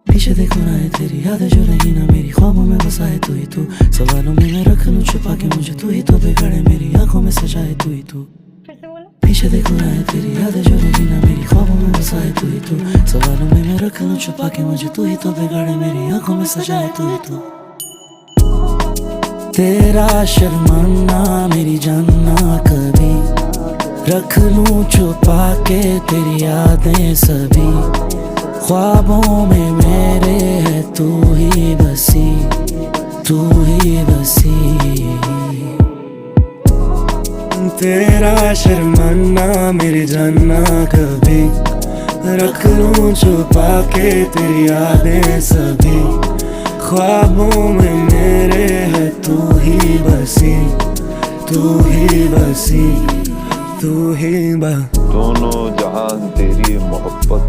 पीछे देखो ना है तेरी यादें जो रही ना मेरी ख्वाबों में बसाए तू ही तू। सवालों में मैं रख लूं छुपा के मुझे तू ही तो बिगड़े मेरी आंखों में सजाए तू ही तू। पीछे देखो ना है तेरी यादें जो रही ना मेरी ख्वाबों में बसाए तू ही तू। सवालों में मैं रख लूं छुपा के मुझे तू ही तो बिगड़े मेरी आंखों में सजाए तू ही तू। तेरा शर्माना मेरी जानना कभी रख लूं छुपा के तेरी यादें सभी। ख्वाबों में मेरे है तू ही बसी, तू ही बसी। तेरा शर्माना मेरी जानना कभी रख लूं छुपा के तेरी यादें सभी। ख्वाबों में मेरे है तू ही बसी, तू ही बसी, तू ही दोनों जहान तेरी मोहब्बत।